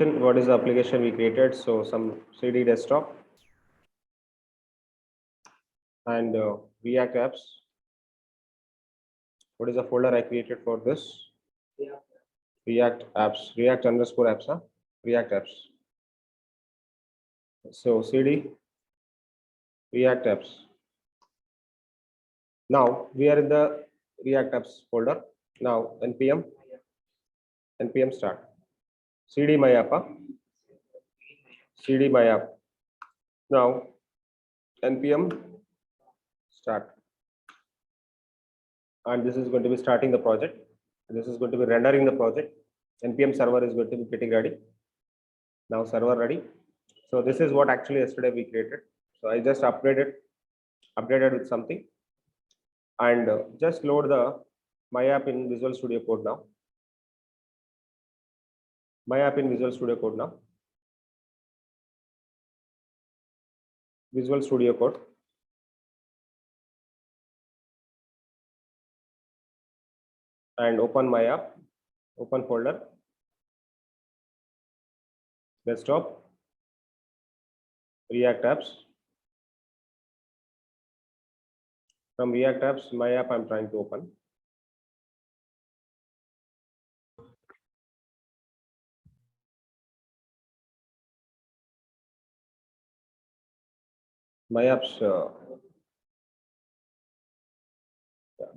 application. What is the application we created? So some CD desktop and React apps. What is the folder I created for this? React apps, React underscore apps, huh? React apps. So CD, React apps. Now we are in the React apps folder. Now npm start. CD my app, huh? CD my app. Now npm start. And this is going to be starting the project. This is going to be rendering the project. npm server is going to be getting ready. Now server ready. So this is what actually yesterday we created. So I just upgraded with something, and just load the my app in Visual Studio Code now. My app in Visual Studio Code now. Visual Studio Code. And open my app. Open folder. Desktop. React apps. From React apps, my app I'm trying to open. My apps.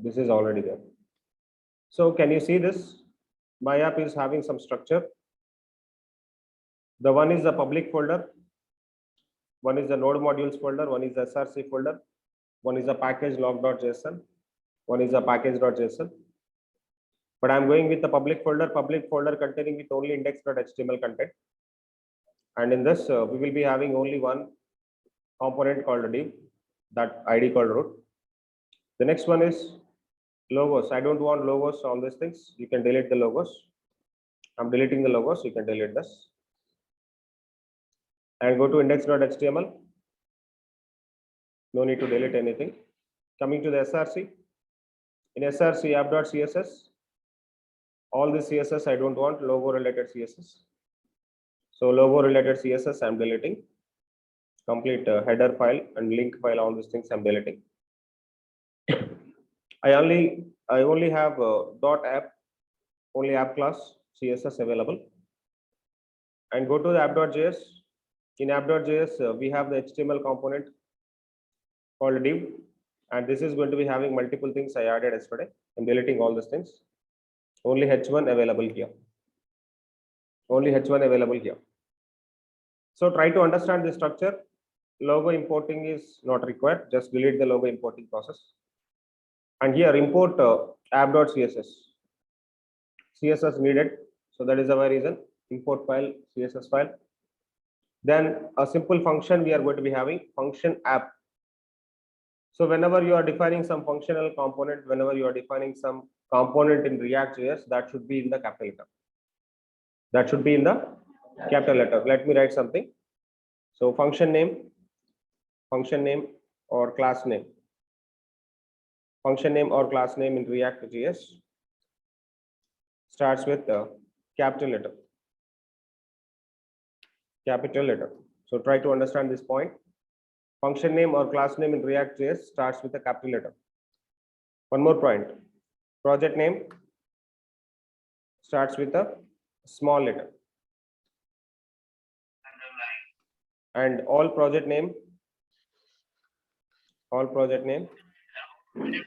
This is already there. So can you see this? My app is having some structure. The one is the public folder. One is the node modules folder. One is the src folder. One is the package log.json. One is the package.json. But I'm going with the public folder containing with only index.html content. And in this, we will be having only one component called div, that ID called root. The next one is logos. I don't want logos on these things. You can delete the logos. I'm deleting the logos. You can delete this. And go to index.html. No need to delete anything. Coming to the src. In src app.css, all the CSS I don't want, logo related CSS. So logo related CSS I'm deleting. Complete header file and link file, all these things I'm deleting. I only have .app, only app class CSS available. And go to the app.js. In app.js, we have the HTML component called div, and this is going to be having multiple things I added yesterday. I'm deleting all these things. Only H1 available here. Only H1 available here. So try to understand the structure. Logo importing is not required. Just delete the logo importing process. And here import app.css. CSS needed. So that is the reason. Import file, CSS file. Then a simple function we are going to be having, function app. So whenever you are defining some functional component, whenever you are defining some component in React.js, that should be in the capital letter. That should be in the capital letter. Let me write something. So function name or class name. Function name or class name in React.js starts with capital letter. Capital letter. So try to understand this point. Function name or class name in React.js starts with a capital letter. One more point. Project name starts with a small letter. And all project name we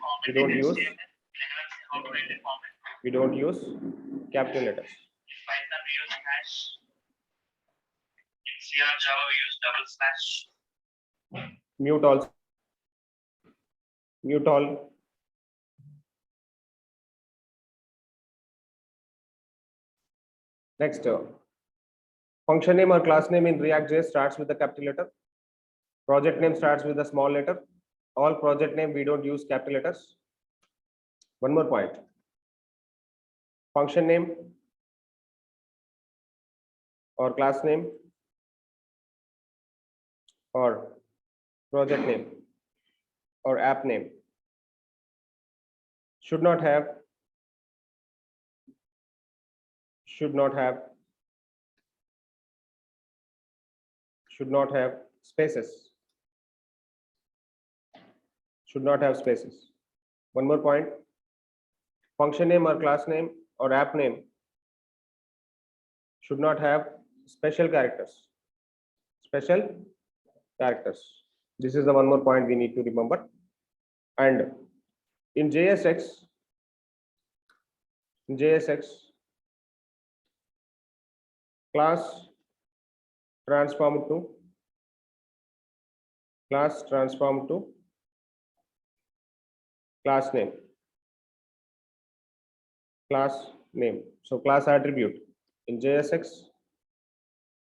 don't use capital letters. In C or Java, we use double slash. Mute all. Next, function name or class name in React.js starts with a capital letter. Project name starts with a small letter. All project name we don't use capital letters. One more point. Function name or class name or project name or app name should not have should not have spaces. Should not have spaces. One more point. Function name or class name or app name should not have special characters. Special characters. This is the one more point we need to remember. And in JSX, class transform to class name. So class attribute in JSX,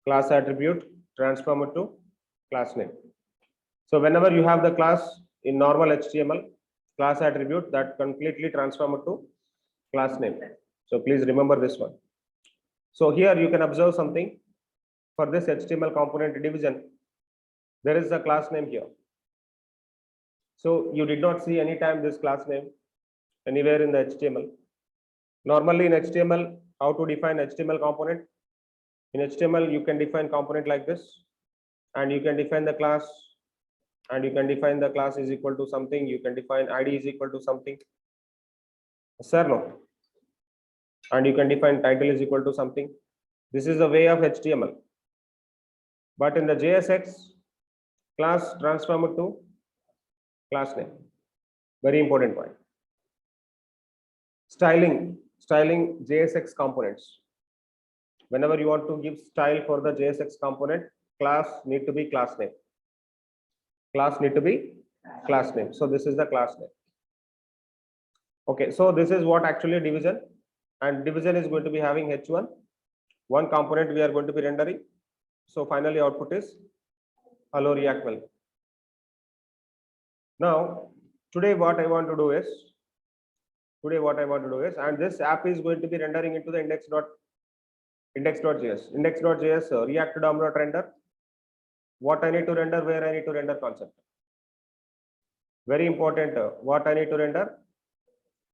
class attribute transform it to class name. So whenever you have the class in normal HTML, class attribute that completely transform it to class name. So please remember this one. So here you can observe something. For this HTML component division, there is a class name here. So you did not see any time this class name anywhere in the HTML. Normally in HTML, how to define HTML component? In HTML, you can define component like this, and you can define the class, and you can define the class is equal to something. You can define ID is equal to something. Yes or no? And you can define title is equal to something. This is the way of HTML. But in the JSX, class transform it to class name. Very important point. Styling JSX components. Whenever you want to give style for the JSX component, class need to be class name. Class need to be class name. So this is the class name. Okay, so this is what actually division, and division is going to be having H1. One component we are going to be rendering. So finally output is hello React well. Now today what I want to do is, and this app is going to be rendering into the index.js. Index.js React DOM.render. What I need to render, where I need to render concept. Very important. What I need to render,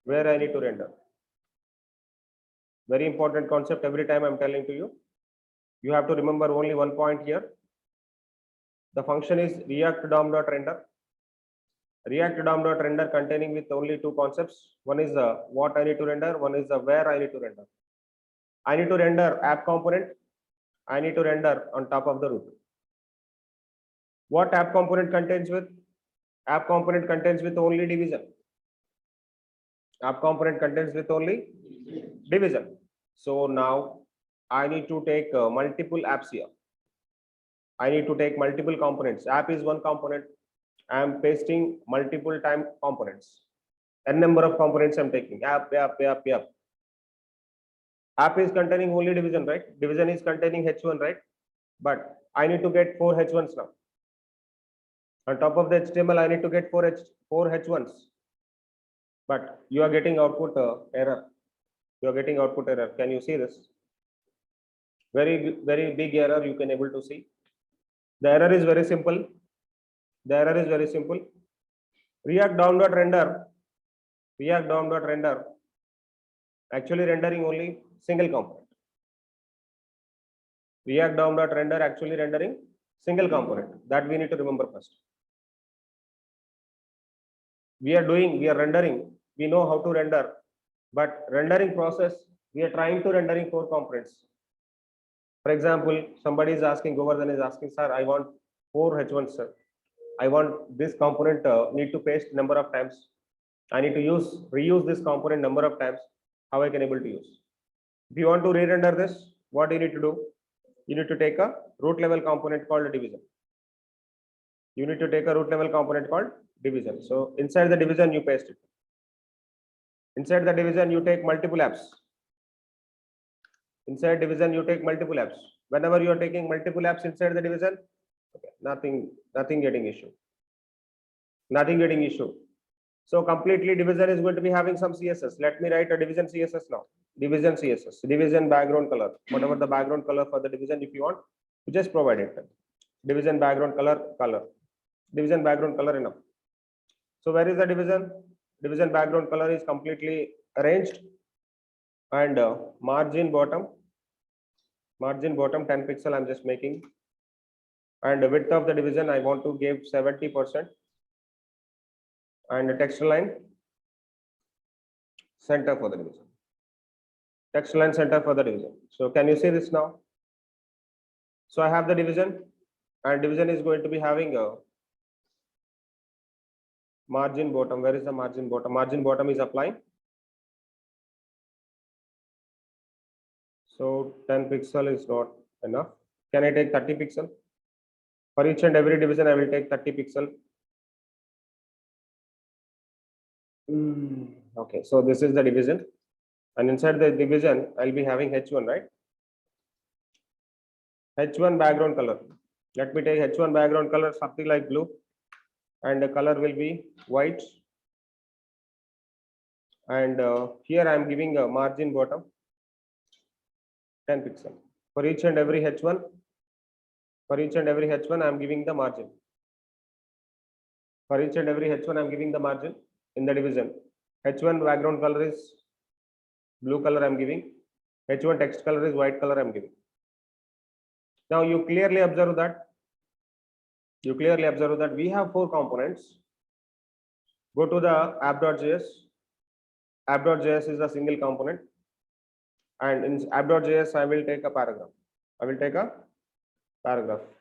where I need to render. Very important concept. Every time I'm telling to you, you have to remember only one point here. The function is React DOM.render. React DOM.render containing with only two concepts. One is the what I need to render. One is the where I need to render. I need to render app component. I need to render on top of the root. What app component contains with? App component contains with only division. App component contains with only division. So now I need to take multiple apps here. I need to take multiple components. App is one component. I am pasting multiple time components. N number of components I'm taking. App. App is containing only division, right? Division is containing H1, right? But I need to get 4 H1s now. On top of the HTML, I need to get 4 H1s. But you are getting output error. You are getting output error. Can you see this? Very big error you can able to see. The error is very simple. React DOM.render actually rendering only single component. React DOM.render actually rendering single component. That we need to remember first. We are rendering. We know how to render, but rendering process, we are trying to rendering 4 components. For example, somebody is asking, Govardhan is asking, sir, I want 4 H1s, sir. I want this component need to paste number of times. I need to reuse this component number of times. How I can able to use? If you want to re-render this, what you need to do? You need to take a root level component called division. You need to take a root level component called division. So inside the division, you paste it. Inside the division, you take multiple apps. Inside division, you take multiple apps. Whenever you are taking multiple apps inside the division, okay, nothing getting issue. Nothing getting issue. So completely division is going to be having some CSS. Let me write a division CSS now. Division CSS, division background color. Whatever the background color for the division, if you want, you just provide it. Division background color. Division background color enough. So where is the division? Division background color is completely arranged, and margin bottom 10 pixel I'm just making. And the width of the division, I want to give 70%. And the text line center for the division. Text line center for the division. So can you see this now? So I have the division, and division is going to be having a margin bottom. Where is the margin bottom? Margin bottom is applying. So 10 pixel is not enough. Can I take 30 pixel? For each and every division, I will take 30 pixel. Okay, so this is the division. And inside the division, I'll be having H1, right? H1 background color. Let me take H1 background color, something like blue. And the color will be white. And here I am giving a margin bottom 10 pixel. For each and every H1, I am giving the margin. For each and every H1, I am giving the margin in the division. H1 background color is blue color I am giving. H1 text color is white color I am giving. Now you clearly observe that. We have 4 components. Go to the app.js. App.js is a single component. And in app.js, I will take a paragraph.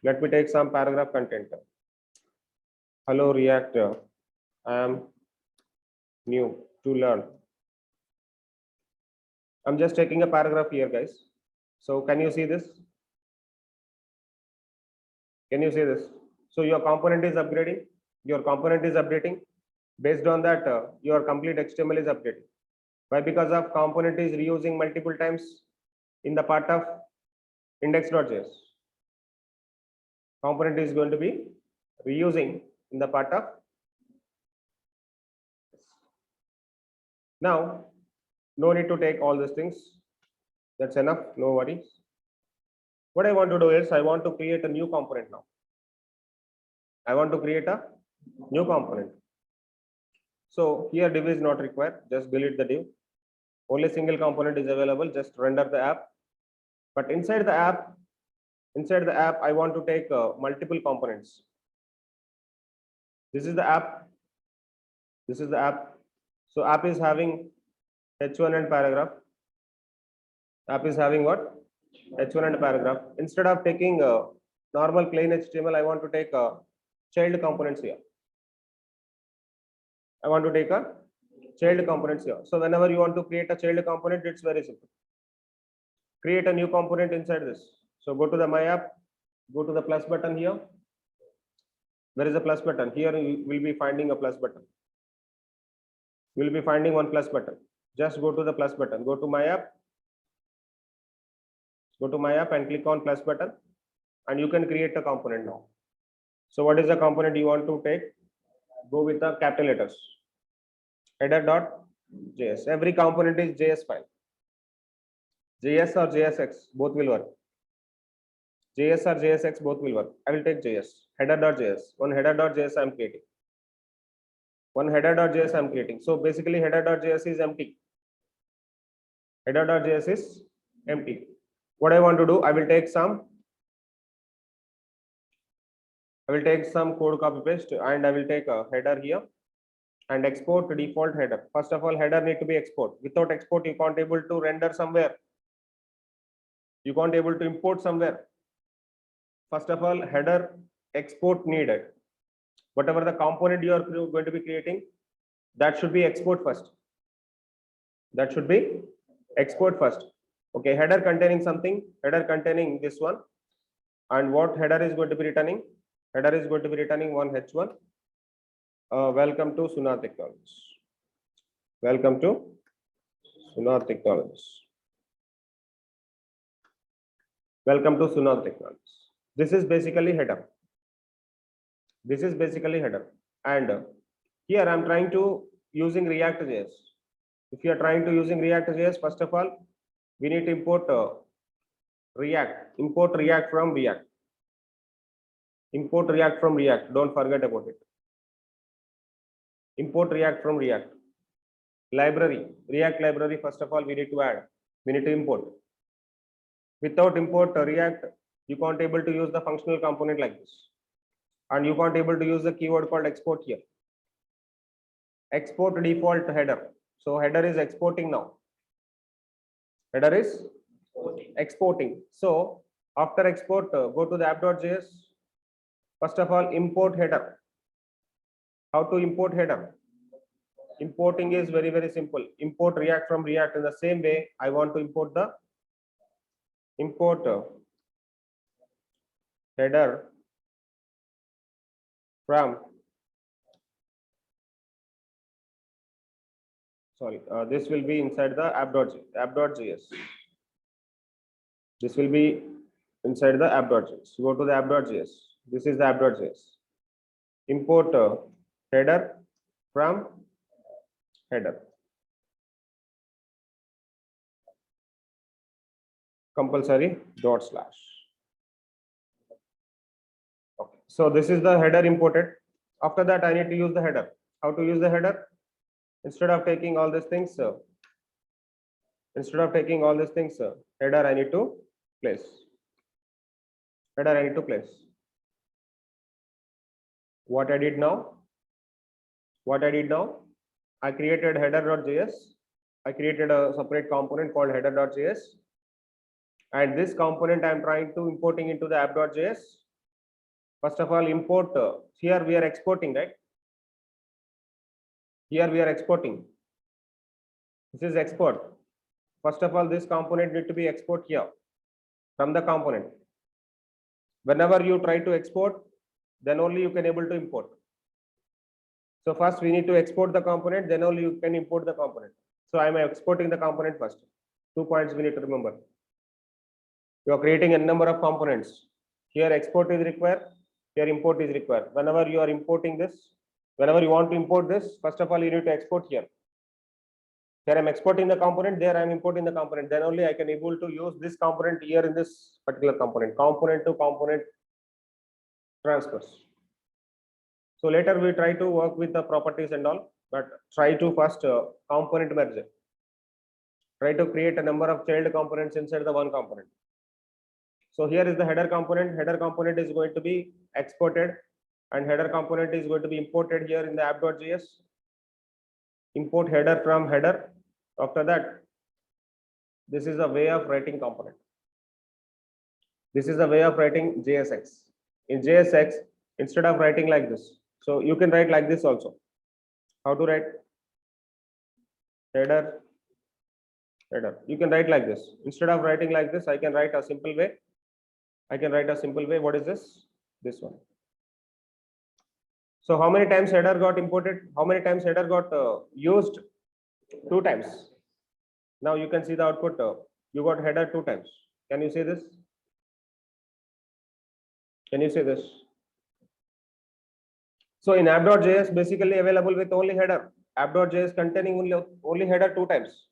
Let me take some paragraph content. Hello React, I am new to learn. I'm just taking a paragraph here, guys. So can you see this? So your component is upgrading, Based on that, your complete HTML is updating. Why? Because of component is reusing multiple times in the part of index.js. Component is going to be reusing in the part of. Now, no need to take all these things. That's enough, no worries. What I want to do is I want to create a new component now. So here div is not required, just delete the div. Only single component is available, just render the app. But inside the app, I want to take multiple components. This is the app. So app is having H1 and paragraph. App is having what? H1 and paragraph. Instead of taking normal plain HTML, I want to take child components here. So whenever you want to create a child component, it's very simple. Create a new component inside this. So go to the my app, go to the plus button here. Where is the plus button? Here you will be finding a plus button. You will be finding one plus button. Just go to the plus button. Go to my app and click on plus button, and you can create a component now. So what is the component you want to take? Go with the capital letters. Header.js. Every component is JS file. JS or JSX, both will work. JS or JSX, both will work. I will take JS. Header.js. One header.js I am creating. So basically header.js is empty. What I want to do, I will take some code copy paste, and I will take a header here and export the default header. First of all, header need to be export. Without export, you can't able to render somewhere. You can't able to import somewhere. First of all, header export needed. Whatever the component you are going to be creating, that should be export first. Okay, header containing something, header containing this one. And what header is going to be returning? Header is going to be returning one H1. Welcome to Sunar Technologies. This is basically header. And here I'm trying to using React.js. If you are trying to using React.js, first of all, we need to import React. Import React from React. Don't forget about it. Import React from React. Library, React library, first of all, we need to add. We need to import. Without import React, You can't able to use the functional component like this, and you can't able to use the keyword called export here. Export default header. So header is exporting now. Header is exporting. So after export, go to the app.js. First of all, import header. How to import header? Importing is very, very simple. Import React from React. In the same way, I want to import the header from, sorry, this will be inside the app.js. This will be inside the app.js. Go to the app.js. This is the app.js. Import header from header. Compulsory dot slash. Okay. So this is the header imported. After that, I need to use the header. How to use the header? Instead of taking all these things, header I need to place. Header I need to place. What I did now? I created header.js. I created a separate component called header.js. And this component I am trying to importing into the app.js. First of all, import, here we are exporting, right? Here we are exporting. This is export. First of all, this component need to be export here from the component. Whenever you try to export, then only you can able to import. So first we need to export the component, then only you can import the component. So I am exporting the component first. 2 points we need to remember. You are creating a number of components. Here export is required, here import is required. Whenever you are importing this, whenever you want to import this, first of all you need to export here. Here I am exporting the component, there I am importing the component. Then only I can able to use this component here in this particular component. Component to component transfers. So later we try to work with the properties and all, but try to first component merge. Try to create a number of child components inside the one component. So here is the header component. Header component is going to be exported, and header component is going to be imported here in the app.js. Import header from header. After that, this is a way of writing component. This is the way of writing JSX. In JSX, instead of writing like this, so you can write like this also. How to write? Header. You can write like this. Instead of writing like this, I can write a simple way. What is this? This one. So how many times header got imported? How many times header got used? 2 times. Now you can see the output. You got header 2 times. Can you see this? So in app.js basically available with only header. App.js containing only header 2 times.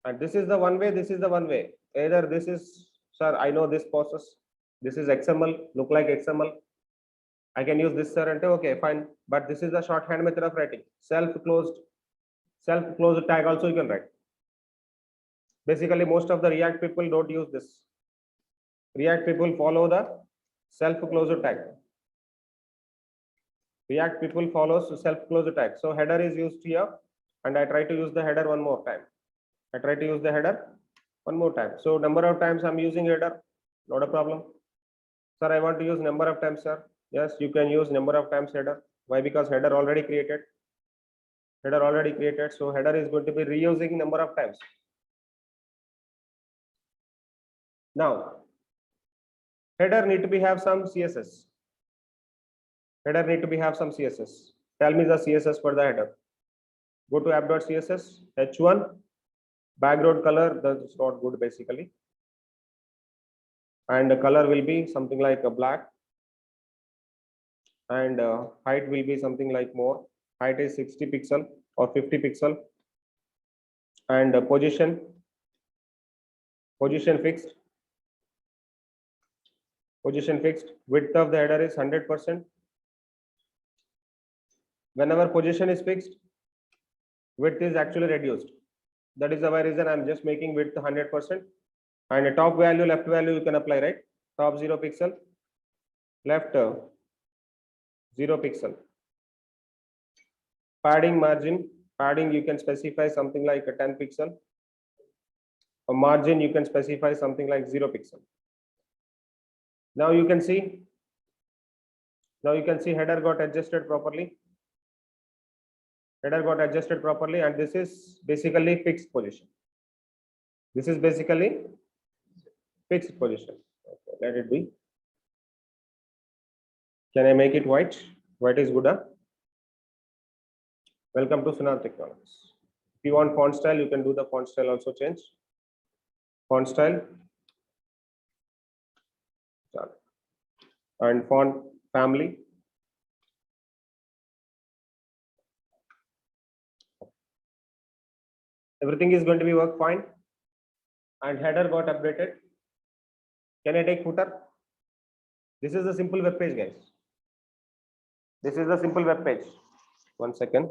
And this is the one way, this is the one way. Either this is, sir, I know this process. This is XML, look like XML. I can use this, sir, and okay, fine. But this is the shorthand method of writing. Self-closed tag also you can write. Basically, most of the React people don't use this. React people follow the self-closed tag. React people follows self-closed tag. So header is used here, and I try to use the header one more time. So number of times I'm using header, not a problem. Sir, I want to use number of times, sir. Yes, you can use number of times header. Why? Because header already created. So header is going to be reusing number of times. Now, header need to be have some CSS. Tell me the CSS for the header. Go to app.css, h1, background color, that's not good basically. And the color will be something like a black. And height will be something like more. Height is 60 pixel or 50 pixel. And position fixed. Width of the header is 100%. Whenever position is fixed, width is actually reduced. That is the reason I'm just making width 100%. And the top value, left value you can apply, right? top 0 pixel, left 0 pixel. Padding margin, padding you can specify something like a 10 pixel. A margin you can specify something like 0 pixel. Now you can see header got adjusted properly. Header got adjusted properly, and this is basically fixed position. This is basically fixed position. Okay, let it be. Can I make it white? White is good, huh? Welcome to Sunar Technologies. If you want font style, you can do the font style also change. Font style. And font family. Everything is going to be work fine. And header got updated. Can I take footer? This is a simple web page, guys. This is the simple web page. 1 second.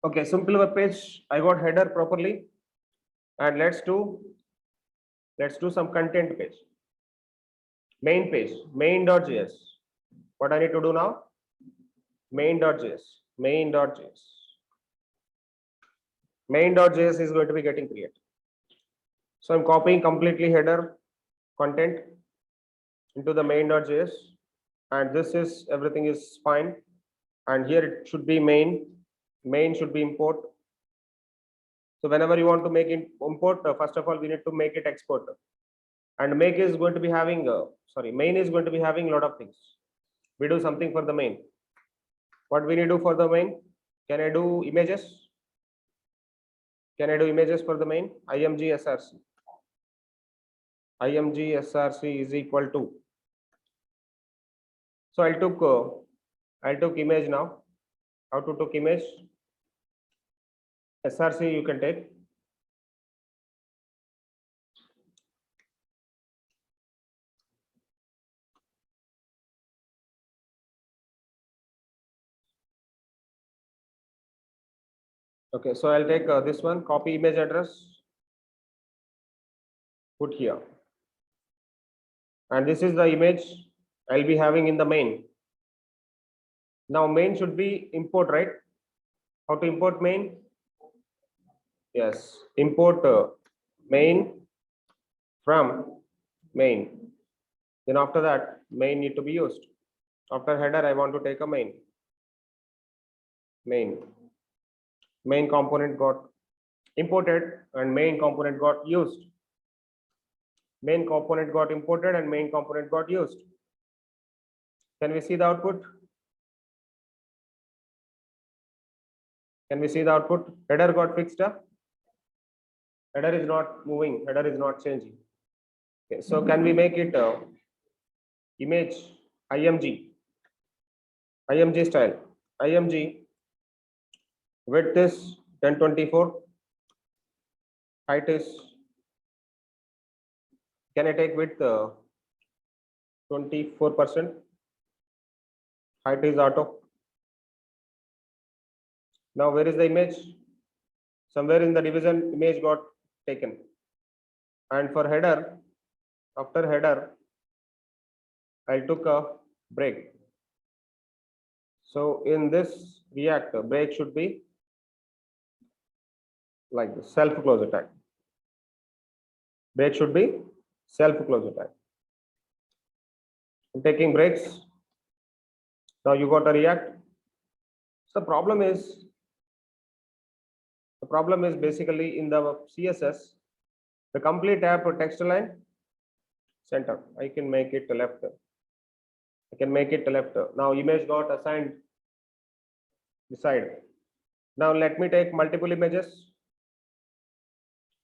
Okay, simple web page. I got header properly, and let's do some content page. Main page, main.js. What I need to do now? Main.js, main.js. Main.js is going to be getting created. So I'm copying completely header content into the main.js, and this is everything is fine. And here it should be main. Main should be import. So whenever you want to make it import, first of all we need to make it export. And make is going to be having main is going to be having a lot of things. We do something for the main. What we need to do for the main? Can I do images? Can I do images for the main? img src. img src is equal to. So I took image now. How to took image? src you can take. Okay, so I'll take this one, copy image address, put here. And this is the image I'll be having in the main. Now main should be import, right? How to import main? Yes, import main from main. Then after that, main need to be used. After header, I want to take a main. Main component got imported and main component got used. Main component got imported and main component got used. Can we see the output? Can we see the output? Header got fixed up. Header is not moving. Header is not changing. Okay, so can we make it image img style? Img width is 1024. Height is, can I take width 24%? Height is auto. Now where is the image? Somewhere in the division image got taken. And for header, after header, I took a break. So in this React, break should be like this, self-closure tag. Break should be self-closure tag. I'm taking breaks. Now you got a React. So the problem is basically in the CSS, the complete app text align center. I can make it left. I can make it left. Now image got assigned beside. Now let me take multiple images.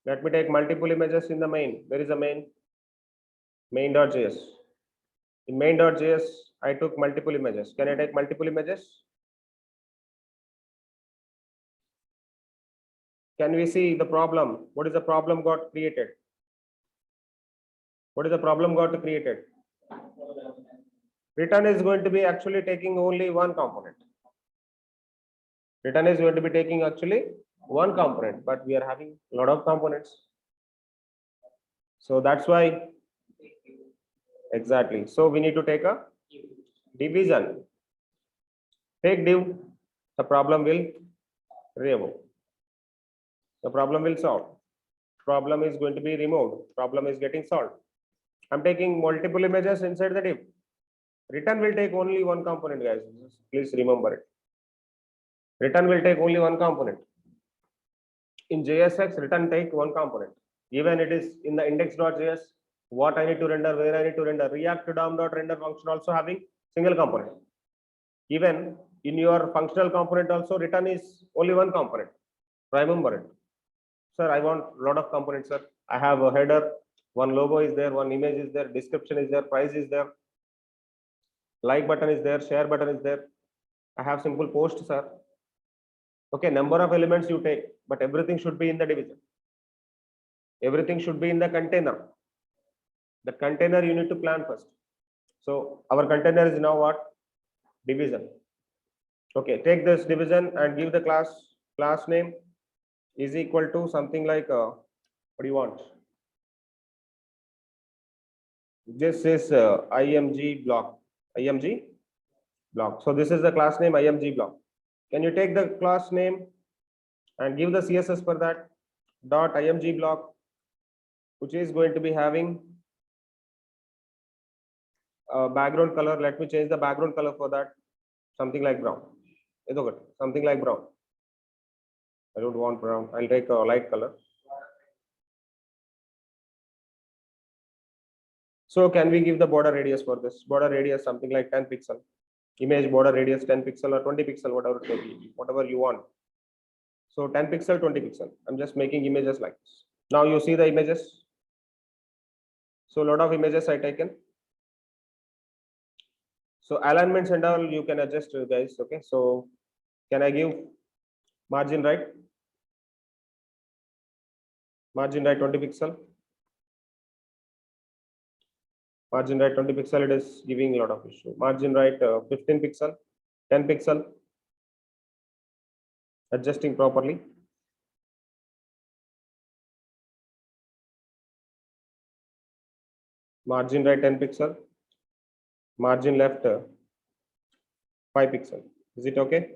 Let me take multiple images in the main. Where is the main? Main.js. In main.js, I took multiple images. Can I take multiple images? Can we see the problem? What is the problem got created? What is the problem got created? Return is going to be actually taking only one component. Return is going to be taking actually one component, but we are having a lot of components. So that's why, exactly. So we need to take a division. Take div, the problem will remove. The problem will solve. Problem is going to be removed. Problem is getting solved. I'm taking multiple images inside the div. Return will take only one component, guys. Please remember it. Return will take only one component. In JSX, return take one component. Even it is in the index.js, what I need to render, where I need to render. React DOM.render function also having single component. Even in your functional component also, return is only one component. Remember it. Sir, I want a lot of components, sir. I have a header, one logo is there, one image is there, description is there, price is there, like button is there, share button is there. I have simple post, sir. Okay, number of elements you take, but everything should be in the division. Everything should be in the container. The container you need to plan first. So our container is now what? Division. Okay, take this division and give the class name is equal to something like what do you want? This is img block. img block. So this is the class name img block. Can you take the class name and give the CSS for that dot img block, which is going to be having background color. Let me change the background color for that, something like brown. Something like brown. I don't want brown. I'll take a light color. So can we give the border radius for this? Border radius something like 10 pixel. Image border radius 10 pixel or 20 pixel, whatever it may be, whatever you want. So 10 pixel, 20 pixel. I'm just making images like this. Now you see the images. So a lot of images I taken. So alignments and all you can adjust, guys. Okay. So can I give margin right? Margin right 20 pixel. Margin right 20 pixel, it is giving a lot of issue. Margin right 15 pixel, 10 pixel. Adjusting properly. Margin right 10 pixel. Margin left 5 pixel. Is it okay?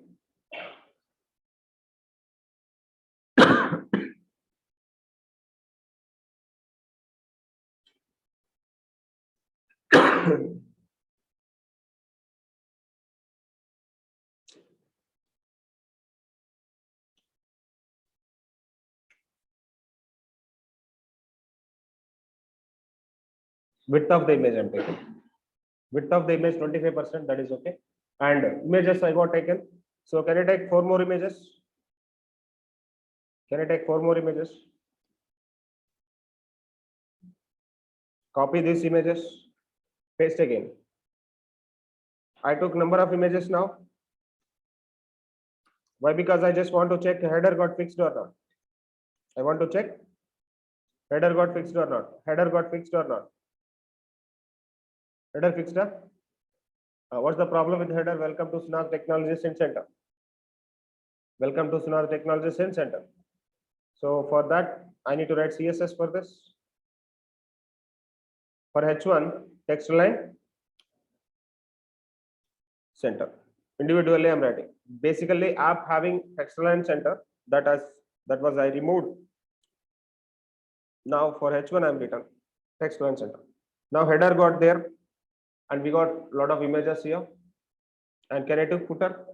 Width of the image I'm taking. Width of the image 25%, that is okay. And images I got taken. So can I take 4 more images? Can I take 4 more images? Copy these images, paste again. I took number of images now. Why? Because I just want to check header got fixed or not. I want to check header got fixed or not. Header got fixed or not. Header fixed up. What's the problem with header? Welcome to Sunag Technology Center. Welcome to Sunag Technology Center. So for that, I need to write CSS for this. For H1, text line center. Individually, I'm writing. Basically, app having text line center that was I removed. Now for H1, I'm written text line center. Now header got there, and we got a lot of images here. And can I take footer?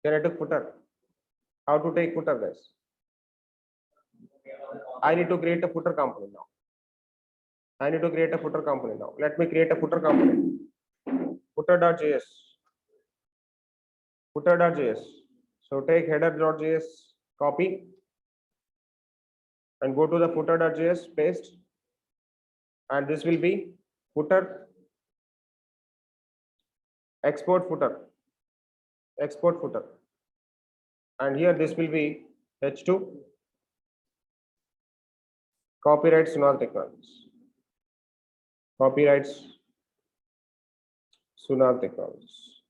Can I take footer? How to take footer, guys? I need to create a footer component now. I need to create a footer component now. Let me create a footer component. Footer.js. Footer.js. So take header.js, copy, and go to the footer.js, paste, and this will be footer, export footer, and here this will be H2, copyright Sunal Technologies. Copyrights Sunal Technologies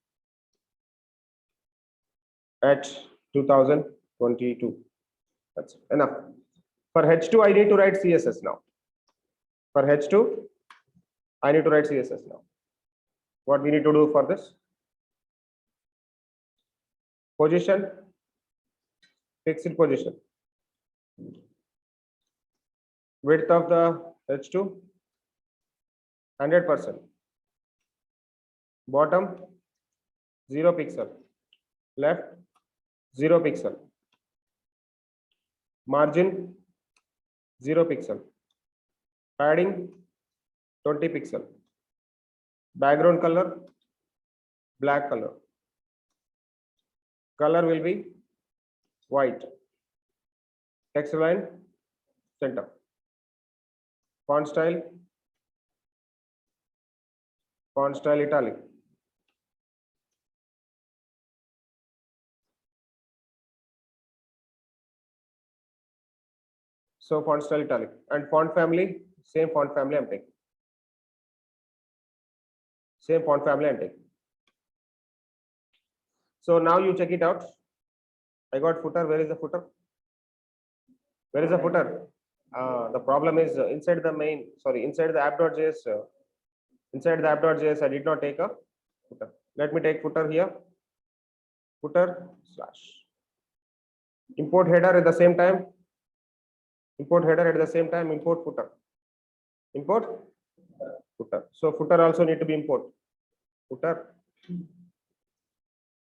at 2022. That's enough. For H2, I need to write CSS now. For H2, I need to write CSS now. What we need to do for this? Position, fixed position. Width of the H2, 100%. Bottom, 0 pixel. Left, 0 pixel. Margin, 0 pixel. Padding, 20 pixel. Background color, black color. Color will be white. Text line, center. Font style italic. So font style italic, and font family, same font family I'm taking. Same font family I'm taking. So now you check it out. I got footer. Where is the footer? Where is the footer? The problem is inside the main, inside the app.js. Inside the app.js, I did not take a footer. Let me take footer here. Footer slash. Import header at the same time. Import header at the same time. Import footer. Import footer. So footer also need to be import. Footer.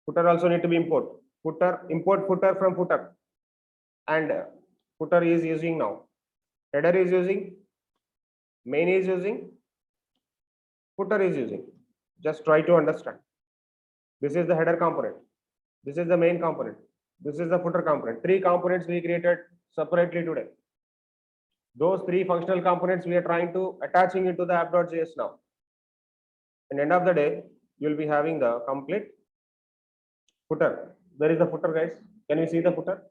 Footer also need to be import. Footer, import footer from footer. And footer is using now. Header is using. Main is using. Footer is using. Just try to understand. This is the header component. This is the main component. This is the footer component. 3 components we created separately today. Those 3 functional components we are trying to attaching into the app.js now. And end of the day, you will be having the complete footer. Where is the footer, guys? Can we see the footer?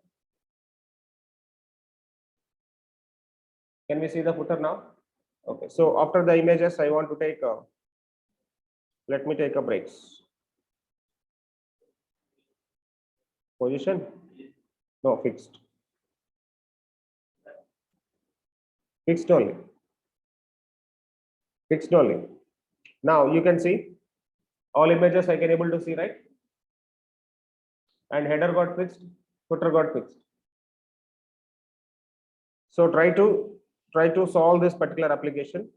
Can we see the footer now? Okay. So after the images, I want to take a, let me take a breaks. Position? No, fixed. Fixed only. Fixed only. Now you can see all images I can able to see, right? And header got fixed, footer got fixed. So try to solve this particular application